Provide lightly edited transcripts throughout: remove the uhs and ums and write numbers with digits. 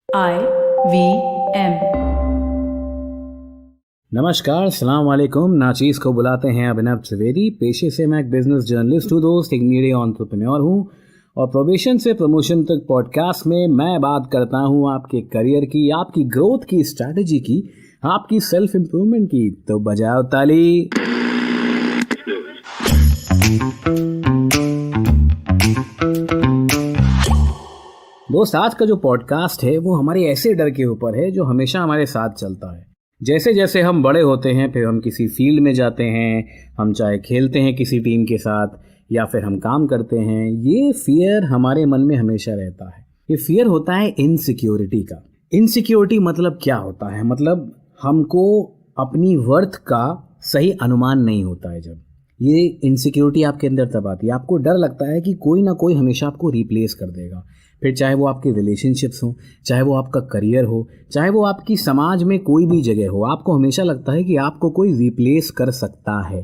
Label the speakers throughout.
Speaker 1: IVM।
Speaker 2: नमस्कार, सलाम वालेकुम। नाचीज़ को बुलाते हैं अभिनव त्रिवेदी। पेशे से मैं एक बिजनेस जर्नलिस्ट हूँ दोस्त, एक मीडिया एंटरप्रेन्योर हूँ और प्रोबेशन से प्रमोशन तक पॉडकास्ट में मैं बात करता हूँ आपके करियर की, आपकी ग्रोथ की, स्ट्रैटेजी की, आपकी सेल्फ इम्प्रूवमेंट की। तो बजाओ ताली। दोस्त, आज का जो पॉडकास्ट है वो हमारे ऐसे डर के ऊपर है जो हमेशा हमारे साथ चलता है। जैसे जैसे हम बड़े होते हैं, फिर हम किसी फील्ड में जाते हैं, हम चाहे खेलते हैं किसी टीम के साथ या फिर हम काम करते हैं, ये फियर हमारे मन में हमेशा रहता है। ये फियर होता है इनसिक्योरिटी का। इनसिक्योरिटी मतलब क्या होता है? मतलब हमको अपनी वर्थ का सही अनुमान नहीं होता है। जब ये इनसिक्योरिटी आपके अंदर तब आती है, आपको डर लगता है कि कोई ना कोई हमेशा आपको रिप्लेस कर देगा। फिर चाहे वो आपके रिलेशनशिप्स हो, चाहे वो आपका करियर हो, चाहे वो आपकी समाज में कोई भी जगह हो, आपको हमेशा लगता है कि आपको कोई रिप्लेस कर सकता है।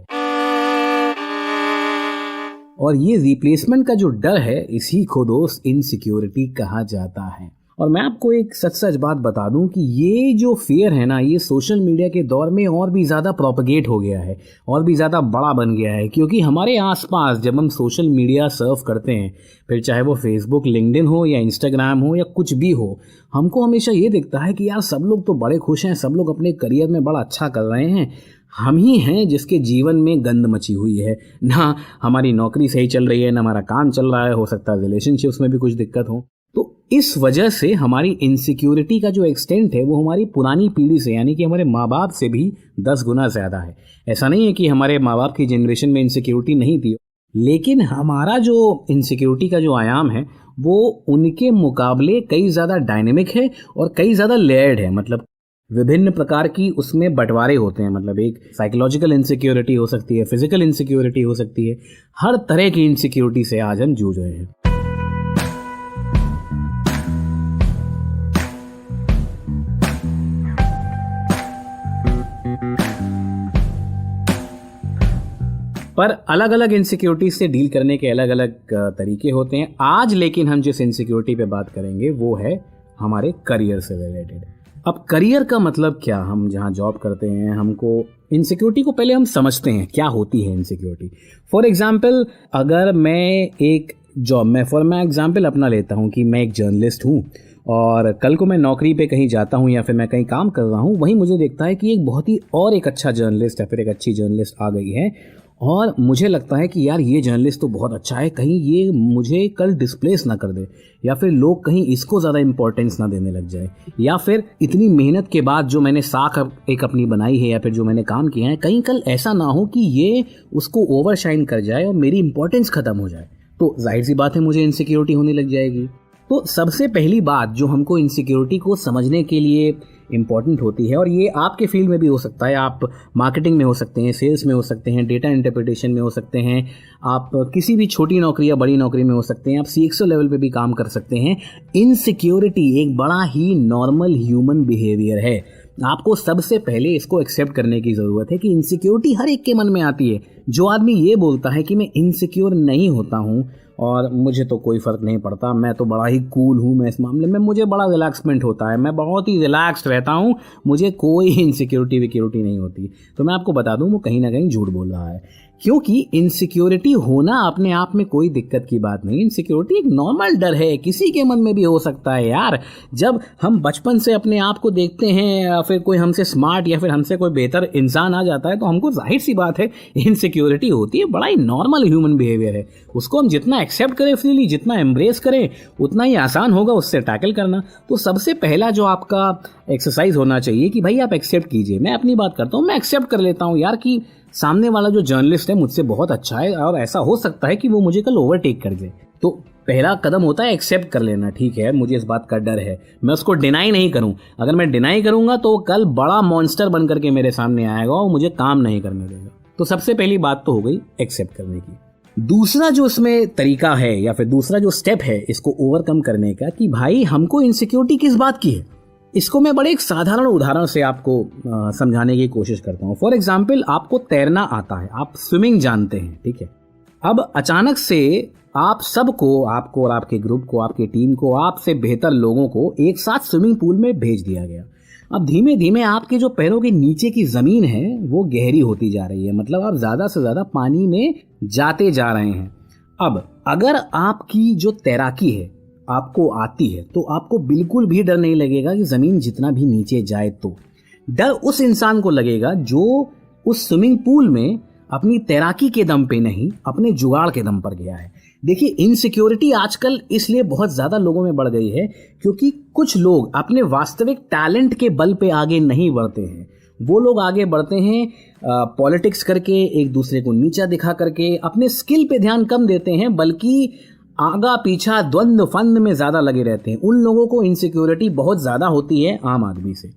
Speaker 2: और ये रिप्लेसमेंट का जो डर है, इसी को दोस्त इनसिक्योरिटी कहा जाता है। और मैं आपको एक सच सच बात बता दूं कि ये जो फियर है ना, ये सोशल मीडिया के दौर में और भी ज़्यादा प्रोपगेट हो गया है और भी ज़्यादा बड़ा बन गया है। क्योंकि हमारे आसपास जब हम सोशल मीडिया सर्व करते हैं, फिर चाहे वो फेसबुक, लिंक्डइन हो या इंस्टाग्राम हो या कुछ भी हो, हमको हमेशा ये दिखता है कि यार सब लोग तो बड़े खुश हैं, सब लोग अपने करियर में बड़ा अच्छा कर रहे हैं। हम ही हैं जिसके जीवन में गंद मची हुई है। ना हमारी नौकरी सही चल रही है, ना हमारा काम चल रहा है, हो सकता है रिलेशनशिप्स में भी कुछ दिक्कत हो। तो इस वजह से हमारी इनसिक्योरिटी का जो एक्सटेंट है वो हमारी पुरानी पीढ़ी से, यानी कि हमारे माँ बाप से भी 10 गुना ज़्यादा है। ऐसा नहीं है कि हमारे माँ बाप की जनरेशन में इनसिक्योरिटी नहीं थी, लेकिन हमारा जो इनसिक्योरिटी का जो आयाम है वो उनके मुकाबले कई ज़्यादा डायनेमिक है और कई ज़्यादा लेयर्ड है। मतलब विभिन्न प्रकार की उसमें बंटवारे होते हैं। मतलब एक साइकोलॉजिकल इनसिक्योरिटी हो सकती है, फिजिकल इनसिक्योरिटी हो सकती है। हर तरह की इनसिक्योरिटी से आज हम जूझ रहे हैं। पर अलग अलग इनसिक्योरिटी से डील करने के अलग अलग तरीके होते हैं। आज लेकिन हम जिस इनसिक्योरिटी पे बात करेंगे वो है हमारे करियर से रिलेटेड। अब करियर का मतलब क्या? हम जहाँ जॉब करते हैं, हमको इनसिक्योरिटी को पहले हम समझते हैं क्या होती है इनसिक्योरिटी। फॉर एग्जाम्पल, अगर मैं एक जॉब में मैं एग्जाम्पल अपना लेता हूँ कि मैं एक जर्नलिस्ट हूँ और कल को मैं नौकरी पे कहीं जाता हूँ या फिर मैं कहीं काम कर रहा हूँ, वहीं मुझे देखता है कि एक बहुत ही और एक अच्छा जर्नलिस्ट या फिर एक अच्छी जर्नलिस्ट आ गई है और मुझे लगता है कि यार ये जर्नलिस्ट तो बहुत अच्छा है, कहीं ये मुझे कल डिस्प्लेस ना कर दे या फिर लोग कहीं इसको ज़्यादा इंपॉर्टेंस ना देने लग जाए, या फिर इतनी मेहनत के बाद जो मैंने साख एक अपनी बनाई है या फिर जो मैंने काम किया है, कहीं कल ऐसा ना हो कि ये उसको ओवरशाइन कर जाए और मेरी इंपॉर्टेंस ख़त्म हो जाए। तो जाहिर सी बात है मुझे इनसिक्योरिटी होने लग जाएगी। तो सबसे पहली बात जो हमको इनसिक्योरिटी को समझने के लिए इम्पॉर्टेंट होती है, और ये आपके फील्ड में भी हो सकता है, आप मार्केटिंग में हो सकते हैं, सेल्स में हो सकते हैं, डेटा इंटरप्रिटेशन में हो सकते हैं, आप किसी भी छोटी नौकरी या बड़ी नौकरी में हो सकते हैं, आप CXO लेवल पे भी काम कर सकते हैं। इनसिक्योरिटी एक बड़ा ही नॉर्मल ह्यूमन बिहेवियर है। आपको सबसे पहले इसको एक्सेप्ट करने की ज़रूरत है कि इनसिक्योरिटी हर एक के मन में आती है। जो आदमी ये बोलता है कि मैं इनसिक्योर नहीं होता हूँ और मुझे तो कोई फ़र्क नहीं पड़ता, मैं तो बड़ा ही कूल हूँ, मैं इस मामले में मुझे बड़ा रिलैक्समेंट होता है, मैं बहुत ही रिलैक्स्ड रहता हूँ, मुझे कोई इनसिक्योरिटी विक्योरिटी नहीं होती, तो मैं आपको बता दूँ वो कहीं ना कहीं झूठ बोल रहा है। क्योंकि इनसिक्योरिटी होना अपने आप में कोई दिक्कत की बात नहीं। इनसिक्योरिटी एक नॉर्मल डर है, किसी के मन में भी हो सकता है यार। जब हम बचपन से अपने आप को देखते हैं या फिर कोई हमसे स्मार्ट या फिर हमसे कोई बेहतर इंसान आ जाता है तो हमको जाहिर सी बात है इनसिक्योरिटी होती है। बड़ा ही नॉर्मल ह्यूमन बिहेवियर है। उसको हम जितना एक्सेप्ट करें फ्रीली, जितना एम्ब्रेस करें, उतना ही आसान होगा उससे टैकल करना। तो सबसे पहला जो आपका एक्सरसाइज होना चाहिए कि भाई आप एक्सेप्ट कीजिए। मैं अपनी बात करता हूँ, मैं एक्सेप्ट कर लेता हूँ यार कि सामने वाला जो जर्नलिस्ट है मुझसे बहुत अच्छा है और ऐसा हो सकता है कि वो मुझे कल ओवरटेक कर दे। तो पहला कदम होता है एक्सेप्ट कर लेना। ठीक है, मुझे इस बात का डर है, मैं उसको डिनाई नहीं करूं। अगर मैं डिनाई करूंगा तो कल बड़ा मॉन्स्टर बन करके मेरे सामने आएगा और मुझे काम नहीं करने देगा। तो सबसे पहली बात तो हो गई एक्सेप्ट करने की। दूसरा जो इसमें तरीका है या फिर दूसरा जो स्टेप है इसको ओवरकम करने का कि भाई हमको इनसिक्योरिटी किस बात की है, इसको मैं बड़े एक साधारण उदाहरण से आपको समझाने की कोशिश करता हूँ। फॉर एग्जाम्पल, आपको तैरना आता है, आप स्विमिंग जानते हैं, ठीक है। अब अचानक से आप सबको, आपको और आपके ग्रुप को, आपकी टीम को, आपसे बेहतर लोगों को एक साथ स्विमिंग पूल में भेज दिया गया। अब धीमे धीमे आपके जो पैरों के नीचे की ज़मीन है वो गहरी होती जा रही है, मतलब आप ज़्यादा से ज़्यादा पानी में जाते जा रहे हैं। अब अगर आपकी जो तैराकी है आपको आती है तो आपको बिल्कुल भी डर नहीं लगेगा कि ज़मीन जितना भी नीचे जाए। तो डर उस इंसान को लगेगा जो उस स्विमिंग पूल में अपनी तैराकी के दम पे नहीं, अपने जुगाड़ के दम पर गया है। देखिए, इनसिक्योरिटी आजकल इसलिए बहुत ज़्यादा लोगों में बढ़ गई है क्योंकि कुछ लोग अपने वास्तविक टैलेंट के बल पे आगे नहीं बढ़ते हैं। वो लोग आगे बढ़ते हैं पॉलिटिक्स करके, एक दूसरे को नीचा दिखा करके, अपने स्किल पे ध्यान कम देते हैं, बल्कि आगा पीछा द्वंद्व फंद में ज़्यादा लगे रहते हैं। उन लोगों को इनसिक्योरिटी बहुत ज़्यादा होती है आम आदमी से।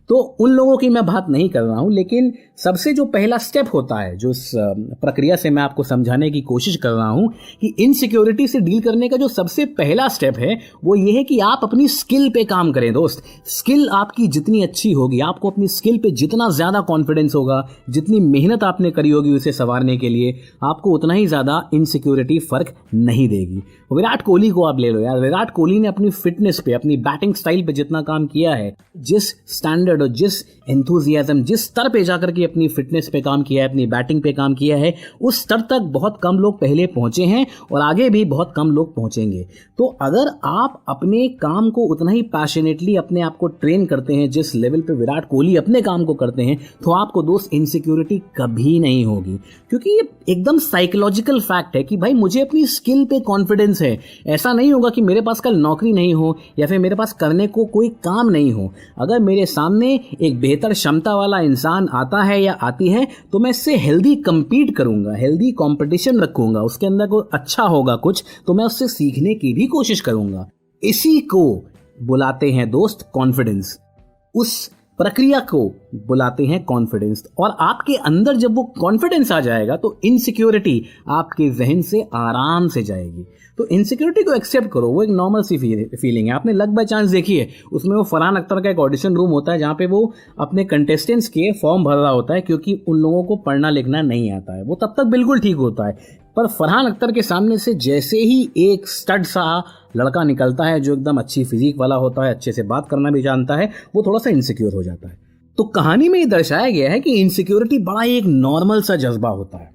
Speaker 2: तो उन लोगों की मैं बात नहीं कर रहा हूं, लेकिन सबसे जो पहला स्टेप होता है, जो इस प्रक्रिया से मैं आपको समझाने की कोशिश कर रहा हूं कि इनसिक्योरिटी से डील करने का जो सबसे पहला स्टेप है वो ये है कि आप अपनी स्किल पे काम करें। दोस्त, स्किल आपकी जितनी अच्छी होगी, आपको अपनी स्किल पे जितना ज़्यादा कॉन्फिडेंस होगा, जितनी मेहनत आपने करी होगी उसे संवारने के लिए, आपको उतना ही ज़्यादा इनसिक्योरिटी फ़र्क नहीं देगी। विराट कोहली को आप ले लो यार, विराट कोहली ने अपनी फिटनेस पे, अपनी बैटिंग स्टाइल पे जितना काम किया है, जिस स्टैंडर्ड और जिस एंथुजियाज्म, जिस स्तर पे जाकर के अपनी फिटनेस पे काम किया है, अपनी बैटिंग पे काम किया है, उस स्तर तक बहुत कम लोग पहले पहुंचे हैं और आगे भी बहुत कम लोग पहुंचेंगे। तो अगर आप अपने काम को उतना ही पैशनेटली अपने आप को ट्रेन करते हैं जिस लेवल पे विराट कोहली अपने काम को करते हैं, तो आपको दोस्त इनसिक्योरिटी कभी नहीं होगी। क्योंकि ये एकदम साइकोलॉजिकल फैक्ट है कि भाई मुझे अपनी स्किल पे कॉन्फिडेंस है। ऐसा नहीं होगा कि मेरे पास कल नौकरी नहीं हो या फिर मेरे पास करने को कोई काम नहीं हो। अगर मेरे सामने एक बेहतर क्षमता वाला इंसान आता है या आती है तो मैं इससे हेल्दी कंपीट करूंगा, हेल्दी कंपटीशन रखूंगा, उसके अंदर कोई अच्छा होगा कुछ तो मैं उससे सीखने की भी कोशिश करूंगा। इसी को बुलाते हैं दोस्त कॉन्फिडेंस। उस प्रक्रिया को बुलाते हैं कॉन्फिडेंस। और आपके अंदर जब वो कॉन्फिडेंस आ जाएगा तो इनसिक्योरिटी आपके जहन से आराम से जाएगी। तो इनसिक्योरिटी को एक्सेप्ट करो, वो एक नॉर्मल सी फीलिंग है। आपने लक बाय चांस देखी है, उसमें वो फरहान अख्तर का एक ऑडिशन रूम होता है जहाँ पे वो अपने कंटेस्टेंट्स के फॉर्म भर रहा होता है क्योंकि उन लोगों को पढ़ना लिखना नहीं आता है। वो तब तक बिल्कुल ठीक होता है, पर फरहान अख्तर के सामने से जैसे ही एक स्टड सा लड़का निकलता है जो एकदम अच्छी फिजिक वाला होता है, अच्छे से बात करना भी जानता है, वो थोड़ा सा इनसिक्योर हो जाता है। तो कहानी में ये दर्शाया गया है कि इनसिक्योरिटी बड़ा ही एक नॉर्मल सा जज्बा होता है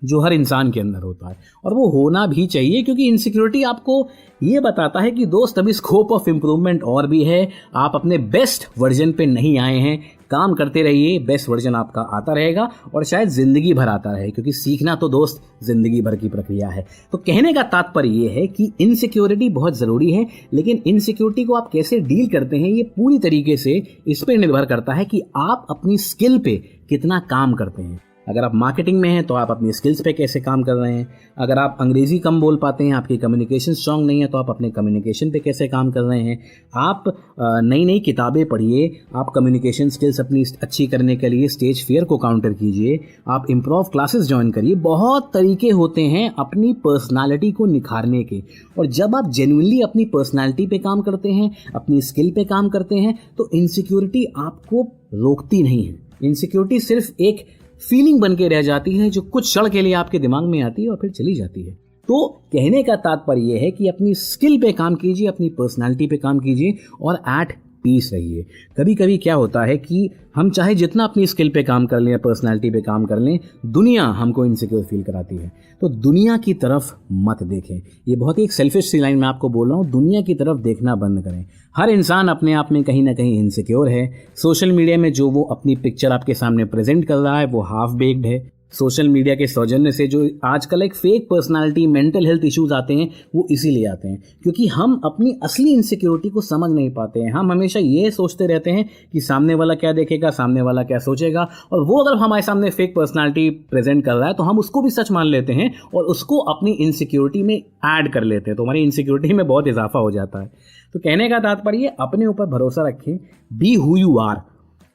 Speaker 2: जो हर इंसान के अंदर होता है और वो होना भी चाहिए, क्योंकि इनसिक्योरिटी आपको ये बताता है कि दोस्त अभी स्कोप ऑफ इम्प्रूवमेंट और भी है, आप अपने बेस्ट वर्जन पे नहीं आए हैं, काम करते रहिए, बेस्ट वर्जन आपका आता रहेगा और शायद ज़िंदगी भर आता रहे, क्योंकि सीखना तो दोस्त ज़िंदगी भर की प्रक्रिया है। तो कहने का तात्पर्य ये है कि इनसिक्योरिटी बहुत ज़रूरी है, लेकिन इनसिक्योरिटी को आप कैसे डील करते हैं ये पूरी तरीके से इस पर निर्भर करता है कि आप अपनी स्किल पे कितना काम करते हैं। अगर आप मार्केटिंग में हैं तो आप अपनी स्किल्स पे कैसे काम कर रहे हैं। अगर आप अंग्रेजी कम बोल पाते हैं, आपकी कम्युनिकेशन स्ट्रांग नहीं है, तो आप अपने कम्युनिकेशन पे कैसे काम कर रहे हैं। आप नई नई किताबें पढ़िए, आप कम्युनिकेशन स्किल्स अपनी अच्छी करने के लिए स्टेज फियर को काउंटर कीजिए, आप इम्प्रोव क्लासेस ज्वाइन करिए। बहुत तरीके होते हैं अपनी पर्सनालिटी को निखारने के, और जब आप जेन्युइनली अपनी पर्सनालिटी पे काम करते हैं, अपनी स्किल पे काम करते हैं, तो इनसिक्योरिटी आपको रोकती नहीं है। इनसिक्योरिटी सिर्फ एक फीलिंग बन के रह जाती है जो कुछ क्षण के लिए आपके दिमाग में आती है और फिर चली जाती है। तो कहने का तात्पर्य यह है कि अपनी स्किल पे काम कीजिए, अपनी पर्सनालिटी पे काम कीजिए और एट पीस रहिए। कभी कभी क्या होता है कि हम चाहे जितना अपनी स्किल पे काम कर लें, पर्सनालिटी पे काम कर लें, दुनिया हमको इनसिक्योर फील कराती है। तो दुनिया की तरफ मत देखें। ये बहुत ही एक सेल्फिश सी लाइन मैं आपको बोल रहा हूँ, दुनिया की तरफ देखना बंद करें। हर इंसान अपने आप में कहीं ना कहीं इनसिक्योर है। सोशल मीडिया में जो वो अपनी पिक्चर आपके सामने प्रेजेंट कर रहा है वो हाफ बेक्ड है। सोशल मीडिया के सौजन्य से जो आजकल एक fake personality, mental health issues आते हैं, वो इसीलिए आते हैं क्योंकि हम अपनी असली इनसिक्योरिटी को समझ नहीं पाते हैं। हम हमेशा ये सोचते रहते हैं कि सामने वाला क्या देखेगा, सामने वाला क्या सोचेगा, और वो अगर हमारे सामने फेक पर्सनालिटी प्रेजेंट कर रहा है तो हम उसको भी सच मान लेते हैं और उसको अपनी इनसिक्योरिटी में ऐड कर लेते हैं, तो हमारी इनसिक्योरिटी में बहुत इजाफा हो जाता है। तो कहने का तात्पर्य अपने ऊपर भरोसा रखें, बी हु यू आर।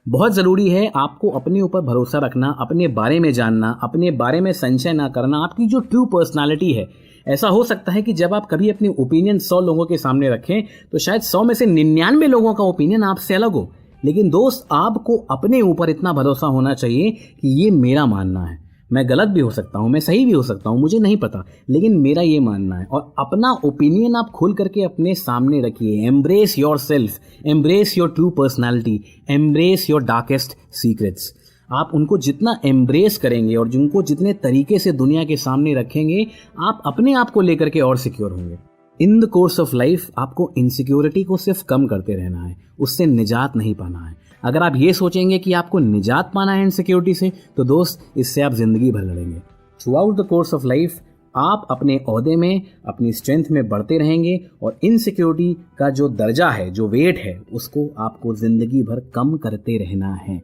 Speaker 2: बहुत ज़रूरी है आपको अपने ऊपर भरोसा रखना, अपने बारे में जानना, अपने बारे में संशय ना करना, आपकी जो ट्रू पर्सनालिटी है। ऐसा हो सकता है कि जब आप कभी अपनी ओपिनियन 100 लोगों के सामने रखें तो शायद 100 में से 99 लोगों का ओपिनियन आपसे अलग हो, लेकिन दोस्त आपको अपने ऊपर इतना भरोसा होना चाहिए कि ये मेरा मानना है। मैं गलत भी हो सकता हूँ, मैं सही भी हो सकता हूँ, मुझे नहीं पता, लेकिन मेरा ये मानना है। और अपना ओपिनियन आप खोल करके अपने सामने रखिए। Embrace your self, embrace your true personality, embrace your darkest secrets. आप उनको जितना एम्ब्रेस करेंगे और जिनको जितने तरीके से दुनिया के सामने रखेंगे, आप अपने आप को लेकर के और सिक्योर होंगे। In the course of life आपको इनसिक्योरिटी को सिर्फ कम करते रहना है, उससे निजात नहीं पाना है। अगर आप ये सोचेंगे कि आपको निजात पाना है इनसिक्योरिटी से, तो दोस्त इससे आप जिंदगी भर लड़ेंगे। Through out the course of life आप अपने ओहदे में, अपनी स्ट्रेंथ में बढ़ते रहेंगे और इनसिक्योरिटी का जो दर्जा है, जो वेट है, उसको आपको जिंदगी भर कम करते रहना है,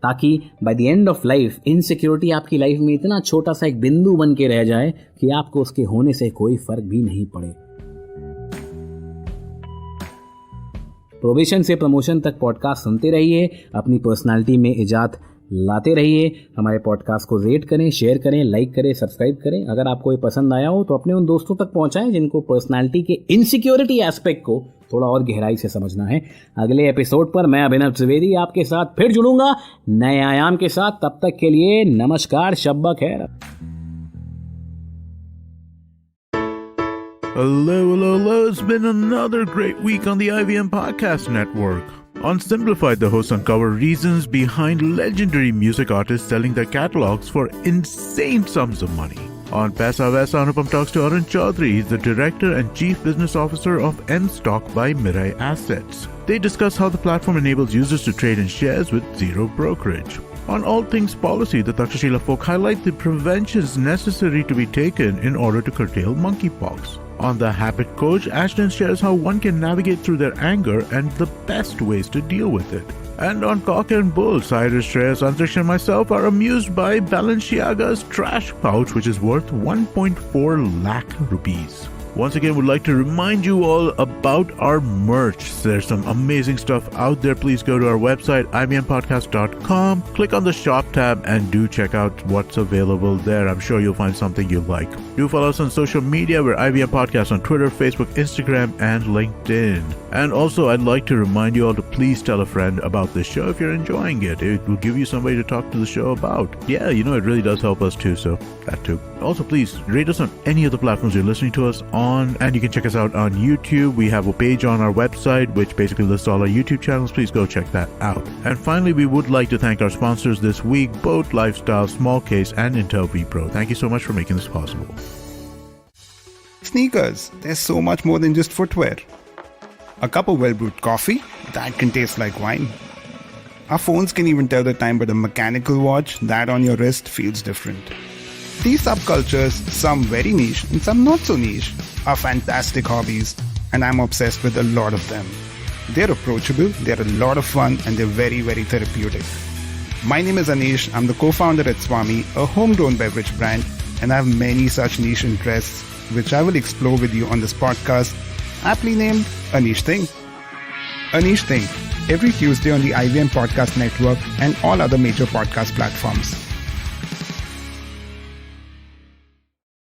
Speaker 2: ताकि by the end of life insecurity आपकी लाइफ में इतना छोटा सा एक बिंदु बन के रह जाए कि आपको उसके होने से कोई फर्क भी नहीं पड़े। प्रोबेशन से प्रमोशन तक पॉडकास्ट सुनते रहिए, अपनी पर्सनालिटी में इजात लाते रहिए। हमारे पॉडकास्ट को रेट करें, शेयर करें, लाइक करें, सब्सक्राइब करें। अगर आपको ये पसंद आया हो तो अपने उन दोस्तों तक पहुंचाएं जिनको पर्सनालिटी के इनसिक्योरिटी एस्पेक्ट को थोड़ा और गहराई से समझना है। अगले एपिसोड पर मैं अभिनव त्रिवेदी आपके साथ फिर जुड़ूंगा नए आयाम के साथ। तब तक के लिए नमस्कार, शब्बा खैर।
Speaker 1: Hello. It's been another great week on the IVM Podcast Network. On Simplified, the hosts uncover reasons behind legendary music artists selling their catalogs for insane sums of money. On Paisa Vaisa, Anupam talks to Arun Chaudhary. He's the Director and Chief Business Officer of M-Stock by Mirai Assets. They discuss how the platform enables users to trade in shares with zero brokerage. On All Things Policy, the Takshashila folk highlight the preventions necessary to be taken in order to curtail monkeypox. On The Habit Coach, Ashton shares how one can navigate through their anger and the best ways to deal with it. And on Cock and Bull, Cyrus, Shreyas, Antrish and myself are amused by Balenciaga's trash pouch, which is worth 1.4 lakh rupees. Once again, would like to remind you all about our merch. There's some amazing stuff out there. Please go to our website, ibmpodcast.com. Click on the shop tab and do check out what's available there. I'm sure you'll find something you like. Do follow us on social media. We're IVM Podcast on Twitter, Facebook, Instagram, and LinkedIn. And also, I'd like to remind you all to please tell a friend about this show if you're enjoying it. It will give you somebody to talk to the show about. Yeah, you know, it really does help us too, so that too. Also, please rate us on any of the platforms you're listening to us on, and you can check us out on YouTube. We have a page on our website which basically lists all our YouTube channels. Please go check that out. And finally, we would like to thank our sponsors this week, Boat Lifestyle, Small Case, and Intel vPro. Thank you so much for making this possible.
Speaker 3: Sneakers, there's so much more than just footwear. A cup of well-brewed coffee, that can taste like wine. Our phones can even tell the time, but a mechanical watch, that on your wrist, feels different. These subcultures, some very niche and some not so niche, are fantastic hobbies, and I'm obsessed with a lot of them. They're approachable, they're a lot of fun, and they're very, very therapeutic. My name is Anish. I'm the co-founder at Swami, a homegrown beverage brand, and I have many such niche interests, which I will explore with you on this podcast, aptly named Anish Think. Anish Think, every Tuesday on the IVM Podcast Network and all other major podcast platforms.